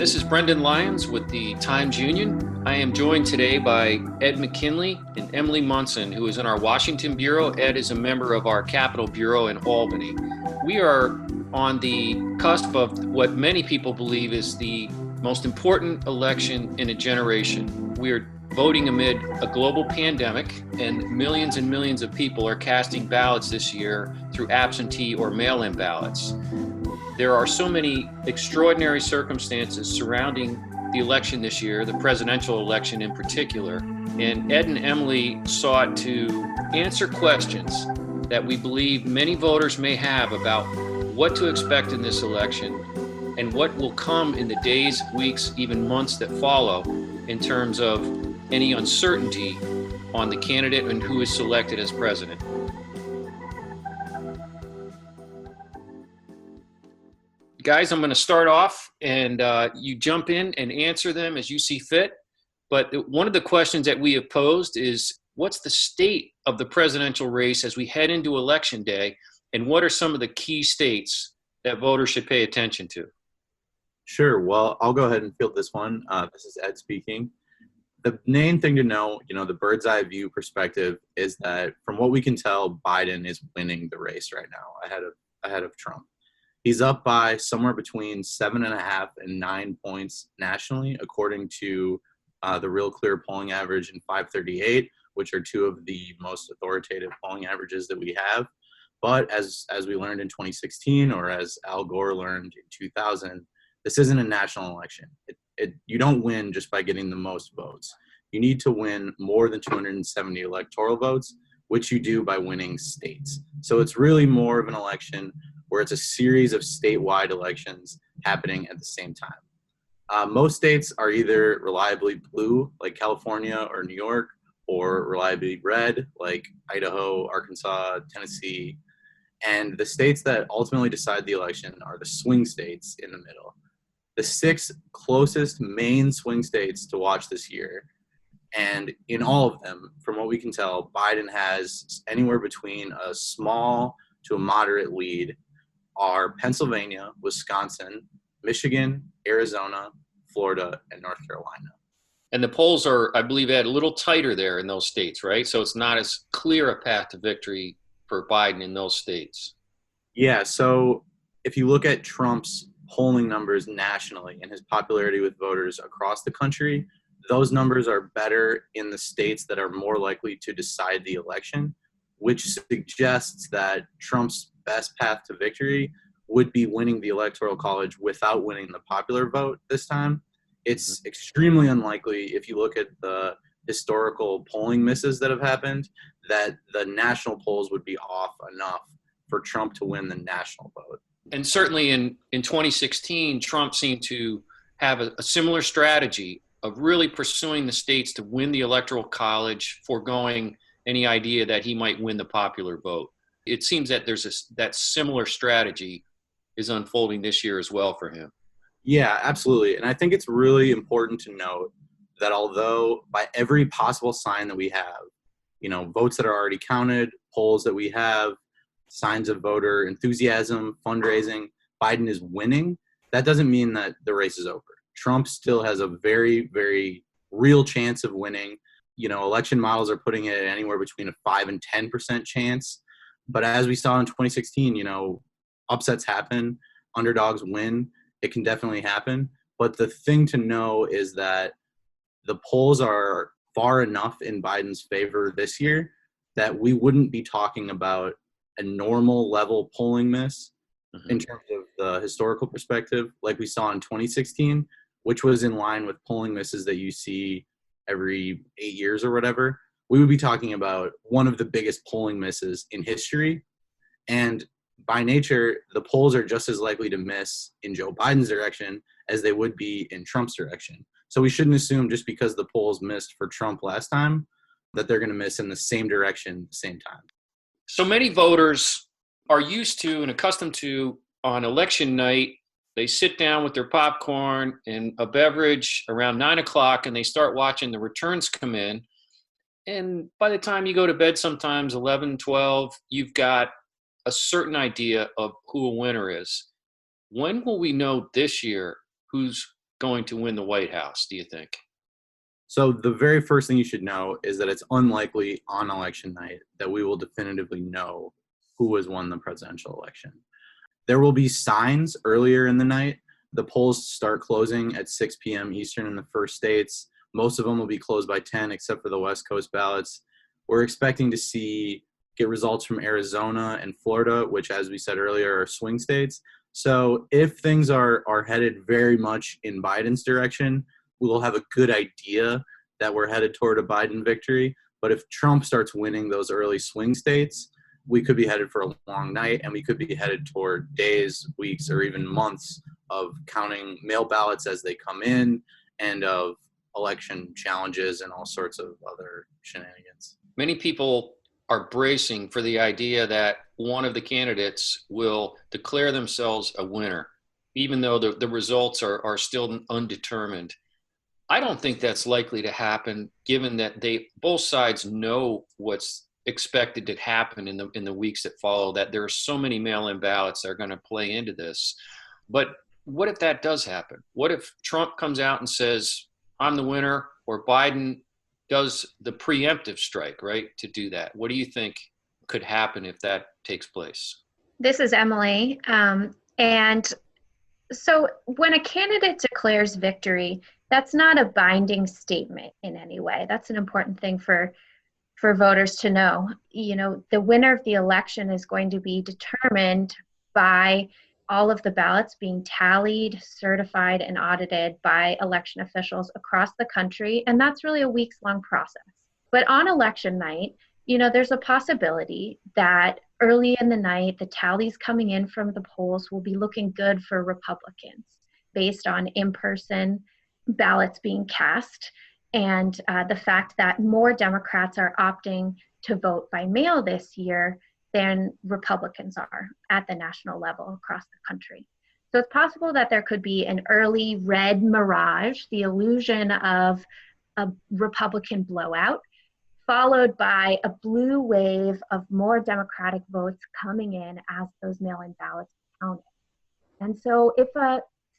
This is Brendan Lyons with the Times Union. I am joined today by Ed McKinley and Emilie Munson, who is in our Washington Bureau. Ed is a member of our Capitol Bureau in Albany. We are on the cusp of what many people believe is the most important election in a generation. We are voting amid a global pandemic, and millions of people are casting ballots this year through absentee or mail-in ballots. There are so many extraordinary circumstances surrounding the election this year, the presidential election in particular, and Ed and Emilie sought to answer questions that we believe many voters may have about what to expect in this election and what will come in the days, weeks, even months that follow in terms of any uncertainty on the candidate and who is selected as president. Guys, I'm going to start off and you jump in and answer them as you see fit. But one of the questions that we have posed is, what's the state of the presidential race as we head into Election Day? And what are some of the key states that voters should pay attention to? Sure. Well, I'll go ahead and field this one. This is Ed speaking. The main thing to know, the bird's eye view perspective is that from what we can tell, Biden is winning the race right now ahead of Trump. He's up by somewhere between 7.5 and 9 points nationally, according to the Real Clear polling average and 538, which are two of the most authoritative polling averages that we have. But as we learned in 2016, or as Al Gore learned in 2000, this isn't a national election. You don't win just by getting the most votes. You need to win more than 270 electoral votes, which you do by winning states. So it's really more of an election where it's a series of statewide elections happening at the same time. Most states are either reliably blue, like California or New York, or reliably red, like Idaho, Arkansas, Tennessee. And the states that ultimately decide the election are the swing states in the middle. The 6 closest main swing states to watch this year, and in all of them, from what we can tell, Biden has anywhere between a small to a moderate lead, are Pennsylvania, Wisconsin, Michigan, Arizona, Florida, and North Carolina. And the polls are, I believe, Ed, a little tighter there in those states, right? So it's not as clear a path to victory for Biden in those states. Yeah, so if you look at Trump's polling numbers nationally and his popularity with voters across the country, those numbers are better in the states that are more likely to decide the election, which suggests that Trump's best path to victory would be winning the Electoral College without winning the popular vote this time. It's extremely unlikely, if you look at the historical polling misses that have happened, that the national polls would be off enough for Trump to win the national vote. And certainly in 2016, Trump seemed to have a similar strategy of really pursuing the states to win the Electoral College, foregoing any idea that he might win the popular vote. It seems that that similar strategy is unfolding this year as well for him. Yeah, absolutely. And I think it's really important to note that although by every possible sign that we have, votes that are already counted, polls that we have, signs of voter enthusiasm, fundraising, Biden is winning, that doesn't mean that the race is over. Trump still has a very, very real chance of winning. Election models are putting it at anywhere between a 5 and 10% chance. But as we saw in 2016, upsets happen, underdogs win. It can definitely happen. But the thing to know is that the polls are far enough in Biden's favor this year that we wouldn't be talking about a normal level polling miss in terms of the historical perspective, like we saw in 2016, which was in line with polling misses that you see every 8 years or whatever. We would be talking about one of the biggest polling misses in history. And by nature, the polls are just as likely to miss in Joe Biden's direction as they would be in Trump's direction. So we shouldn't assume just because the polls missed for Trump last time that they're going to miss in the same direction at the same time. So many voters are used to and accustomed to, on election night, they sit down with their popcorn and a beverage around 9 o'clock and they start watching the returns come in. And by the time you go to bed, sometimes 11, 12, you've got a certain idea of who a winner is. When will we know this year who's going to win the White House, do you think? So the very first thing you should know is that it's unlikely on election night that we will definitively know who has won the presidential election. There will be signs earlier in the night. The polls start closing at 6 p.m. Eastern in the first states. Most of them will be closed by 10, except for the West Coast ballots. We're expecting to get results from Arizona and Florida, which, as we said earlier, are swing states. So if things are headed very much in Biden's direction, we'll have a good idea that we're headed toward a Biden victory. But if Trump starts winning those early swing states, we could be headed for a long night, and we could be headed toward days, weeks, or even months of counting mail ballots as they come in, and of election challenges and all sorts of other shenanigans. Many people are bracing for the idea that one of the candidates will declare themselves a winner, even though the results are still undetermined. I don't think that's likely to happen, given that both sides know what's expected to happen in the weeks that follow, that there are so many mail-in ballots that are going to play into this. But what if that does happen? What if Trump comes out and says, I'm the winner, or Biden does the preemptive strike, right, to do that? What do you think could happen if that takes place? This is Emilie. And so when a candidate declares victory, that's not a binding statement in any way. That's an important thing for voters to know. You know, the winner of the election is going to be determined by all of the ballots being tallied, certified, and audited by election officials across the country. And that's really a weeks-long process. But on election night, you know, there's a possibility that early in the night, the tallies coming in from the polls will be looking good for Republicans based on in-person ballots being cast, and the fact that more Democrats are opting to vote by mail this year than Republicans are at the national level across the country. So it's possible that there could be an early red mirage, the illusion of a Republican blowout, followed by a blue wave of more Democratic votes coming in as those mail-in ballots are counted. And so if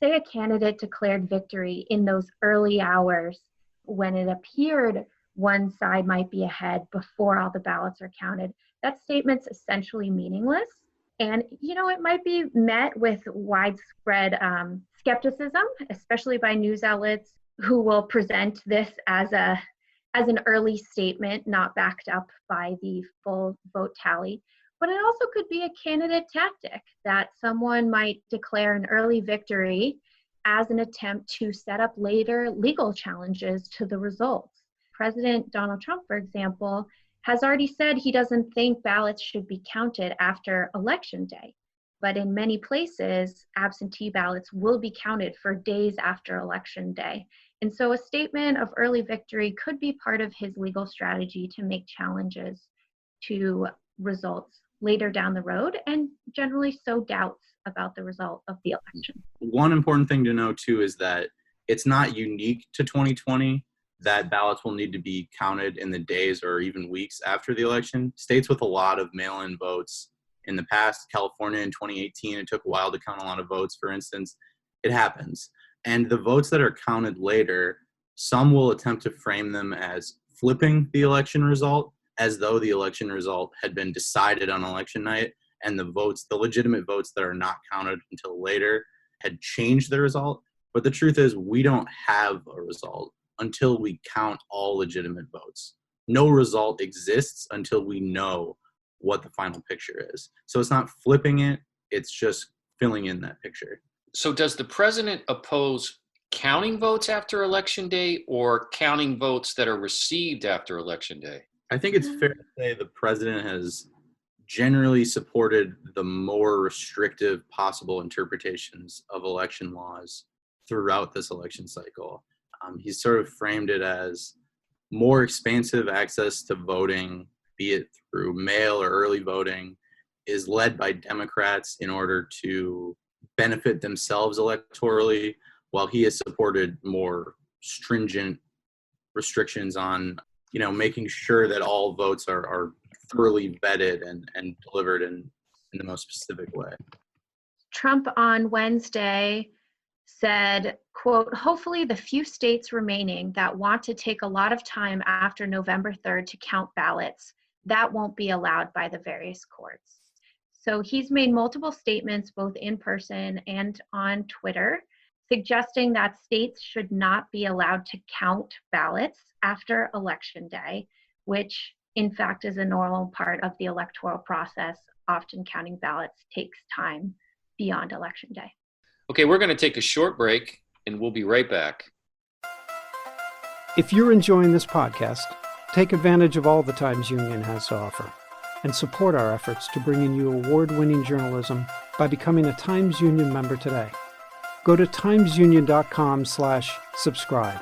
say a candidate declared victory in those early hours when it appeared one side might be ahead before all the ballots are counted, that statement's essentially meaningless. And, you know, it might be met with widespread skepticism, especially by news outlets who will present this as an early statement, not backed up by the full vote tally. But it also could be a candidate tactic that someone might declare an early victory as an attempt to set up later legal challenges to the results. President Donald Trump, for example, has already said he doesn't think ballots should be counted after Election Day. But in many places, absentee ballots will be counted for days after Election Day. And so a statement of early victory could be part of his legal strategy to make challenges to results later down the road, and generally sow doubts about the result of the election. One important thing to know, too, is that it's not unique to 2020 that ballots will need to be counted in the days or even weeks after the election. States with a lot of mail-in votes in the past, California in 2018, it took a while to count a lot of votes, for instance. It happens. And the votes that are counted later, some will attempt to frame them as flipping the election result, as though the election result had been decided on election night, and the legitimate votes that are not counted until later had changed the result. But the truth is, we don't have a result until we count all legitimate votes. No result exists until we know what the final picture is. So it's not flipping it, it's just filling in that picture. So does the president oppose counting votes after Election Day, or counting votes that are received after Election Day? I think it's fair to say the president has generally supported the more restrictive possible interpretations of election laws throughout this election cycle. He's sort of framed it as more expansive access to voting, be it through mail or early voting, is led by Democrats in order to benefit themselves electorally, while he has supported more stringent restrictions on, you know, making sure that all votes are thoroughly vetted and delivered in the most specific way. Trump on Wednesday said, quote, hopefully the few states remaining that want to take a lot of time after November 3rd to count ballots, that won't be allowed by the various courts. So he's made multiple statements, both in person and on Twitter, suggesting that states should not be allowed to count ballots after Election Day, which in fact is a normal part of the electoral process. Often counting ballots takes time beyond Election Day. Okay, we're going to take a short break and we'll be right back. If you're enjoying this podcast, take advantage of all the Times Union has to offer and support our efforts to bring in you award-winning journalism by becoming a Times Union member today. Go to timesunion.com/subscribe.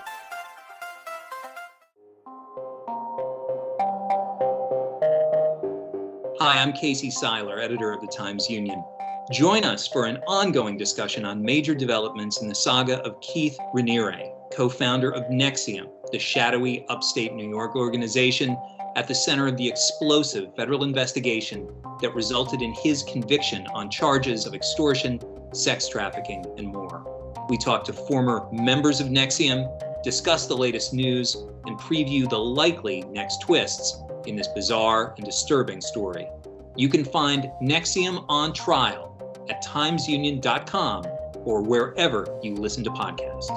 Hi, I'm Casey Seiler, editor of the Times Union. Join us for an ongoing discussion on major developments in the saga of Keith Raniere, co-founder of NXIVM, the shadowy upstate New York organization at the center of the explosive federal investigation that resulted in his conviction on charges of extortion, sex trafficking, and more. We talk to former members of NXIVM, discuss the latest news, and preview the likely next twists in this bizarre and disturbing story. You can find NXIVM on trial at timesunion.com or wherever you listen to podcasts.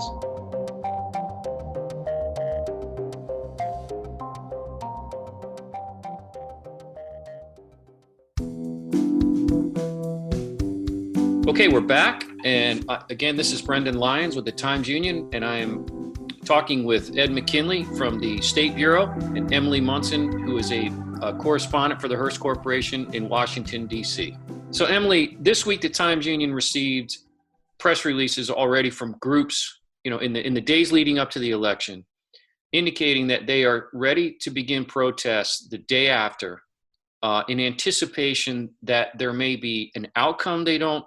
Okay, we're back. And again, this is Brendan Lyons with the Times Union, and I am talking with Ed McKinley from the State Bureau and Emilie Munson, who is a correspondent for the Hearst Corporation in Washington, D.C. So, Emilie, this week the Times Union received press releases already from groups, in the days leading up to the election, indicating that they are ready to begin protests the day after in anticipation that there may be an outcome they don't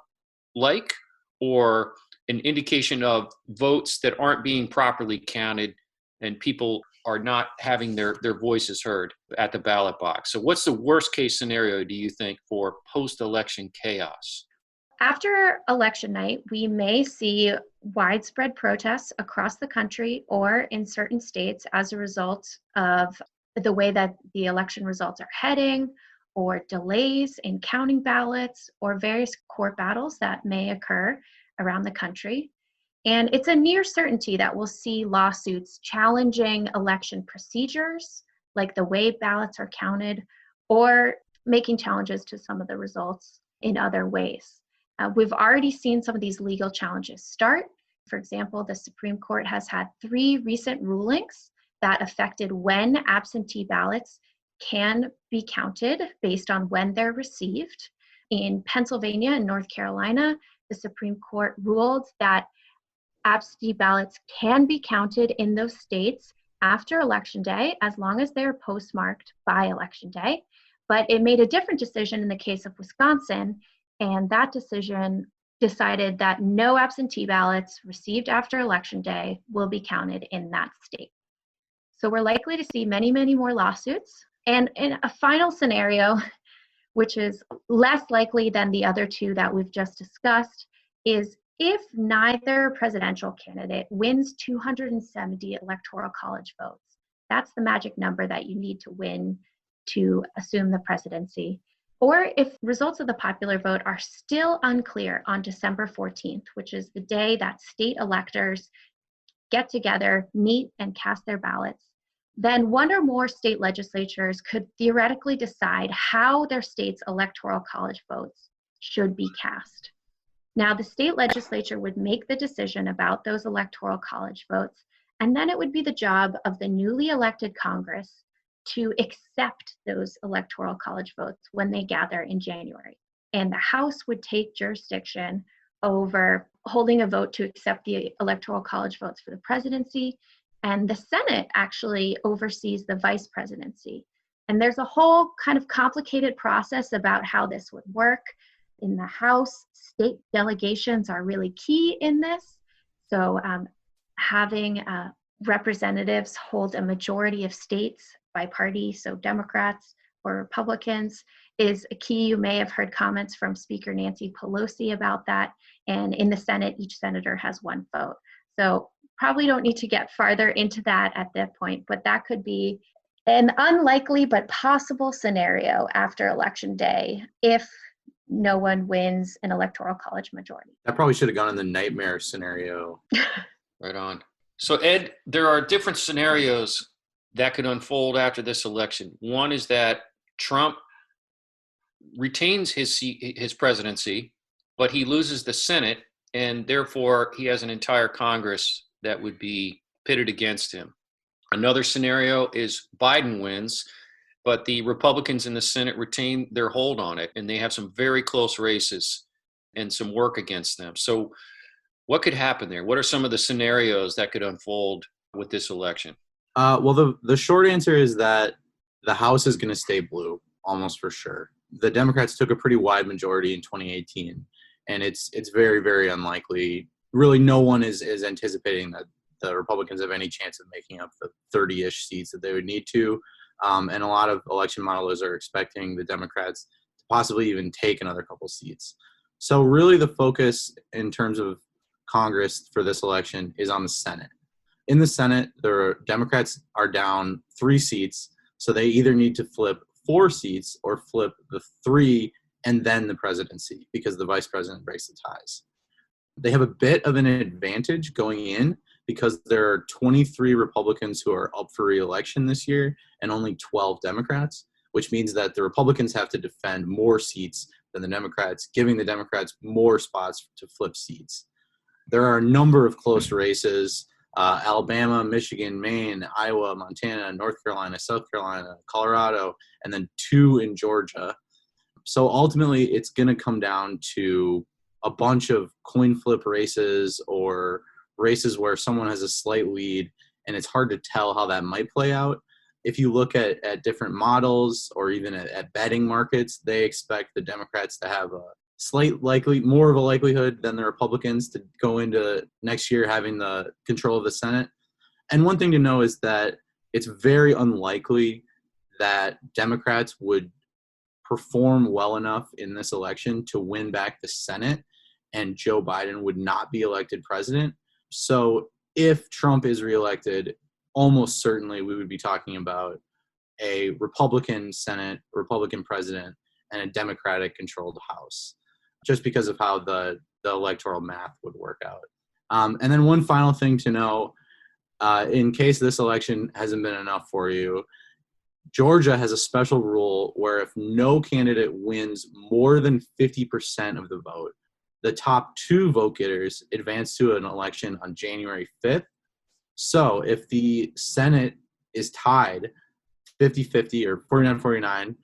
like or an indication of votes that aren't being properly counted and people are not having their voices heard at the ballot box. So what's the worst case scenario, do you think, for post-election chaos? After election night, we may see widespread protests across the country or in certain states as a result of the way that the election results are heading, or delays in counting ballots, or various court battles that may occur around the country. And it's a near certainty that we'll see lawsuits challenging election procedures, like the way ballots are counted, or making challenges to some of the results in other ways. We've already seen some of these legal challenges start. For example, the Supreme Court has had 3 recent rulings that affected when absentee ballots can be counted based on when they're received. In Pennsylvania and North Carolina, the Supreme Court ruled that absentee ballots can be counted in those states after Election Day, as long as they're postmarked by Election Day. But it made a different decision in the case of Wisconsin, and that decision decided that no absentee ballots received after Election Day will be counted in that state. So we're likely to see many, many more lawsuits. And in a final scenario, which is less likely than the other 2 that we've just discussed, is if neither presidential candidate wins 270 electoral college votes. That's the magic number that you need to win to assume the presidency. Or if results of the popular vote are still unclear on December 14th, which is the day that state electors get together, meet, and cast their ballots, then one or more state legislatures could theoretically decide how their state's electoral college votes should be cast. Now, the state legislature would make the decision about those electoral college votes, and then it would be the job of the newly elected Congress to accept those electoral college votes when they gather in January. And the House would take jurisdiction over holding a vote to accept the electoral college votes for the presidency, and the Senate actually oversees the vice presidency. And there's a whole kind of complicated process about how this would work. In the House, state delegations are really key in this. So having representatives hold a majority of states by party, so Democrats or Republicans is a key. You may have heard comments from Speaker Nancy Pelosi about that. And in the Senate, each senator has one vote. So probably don't need to get farther into that at that point, but that could be an unlikely but possible scenario after Election Day if no one wins an electoral college majority. That probably should have gone in the nightmare scenario. Right on. So Ed, there are different scenarios that could unfold after this election. One is that Trump retains his presidency, but he loses the Senate, and therefore he has an entire Congress that would be pitted against him. Another scenario is Biden wins, but the Republicans in the Senate retain their hold on it, and they have some very close races and some work against them. So what could happen there? What are some of the scenarios that could unfold with this election? Well, the short answer is that the House is going to stay blue, almost for sure. The Democrats took a pretty wide majority in 2018, and it's very, very unlikely. Really, no one is anticipating that the Republicans have any chance of making up the 30-ish seats that they would need to. And a lot of election modelers are expecting the Democrats to possibly even take another couple seats. So really the focus in terms of Congress for this election is on the Senate. In the Senate, the Democrats are down 3 seats, so they either need to flip 4 seats or flip the 3 and then the presidency because the vice president breaks the ties. They have a bit of an advantage going in because there are 23 Republicans who are up for re-election this year and only 12 Democrats, which means that the Republicans have to defend more seats than the Democrats, giving the Democrats more spots to flip seats. There are a number of close races, Alabama, Michigan, Maine, Iowa, Montana, North Carolina, South Carolina, Colorado, and then 2 in Georgia. So ultimately, it's going to come down to a bunch of coin flip races or races where someone has a slight lead, and it's hard to tell how that might play out. If you look at different models or even at betting markets, they expect the Democrats to have more of a likelihood than the Republicans to go into next year having the control of the Senate. And one thing to know is that it's very unlikely that Democrats would perform well enough in this election to win back the Senate and Joe Biden would not be elected president. So if Trump is reelected, almost certainly we would be talking about a Republican Senate, Republican president, and a Democratic-controlled House, just because of how the electoral math would work out. And then one final thing to know, in case this election hasn't been enough for you, Georgia has a special rule where if no candidate wins more than 50% of the vote, the top 2 vote getters advance to an election on January 5th. So if the Senate is tied 50-50 or 49-49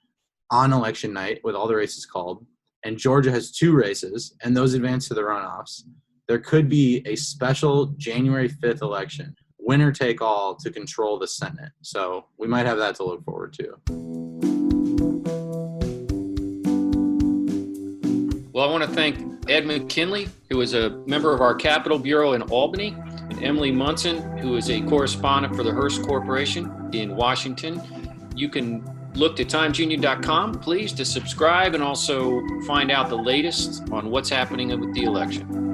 on election night with all the races called, and Georgia has 2 races, and those advance to the runoffs, there could be a special January 5th election, winner take all, to control the Senate. So we might have that to look forward to. Well, I want to thank Ed McKinley, who is a member of our Capitol Bureau in Albany, and Emilie Munson, who is a correspondent for the Hearst Corporation in Washington. You can look to timesunion.com, please, to subscribe and also find out the latest on what's happening with the election.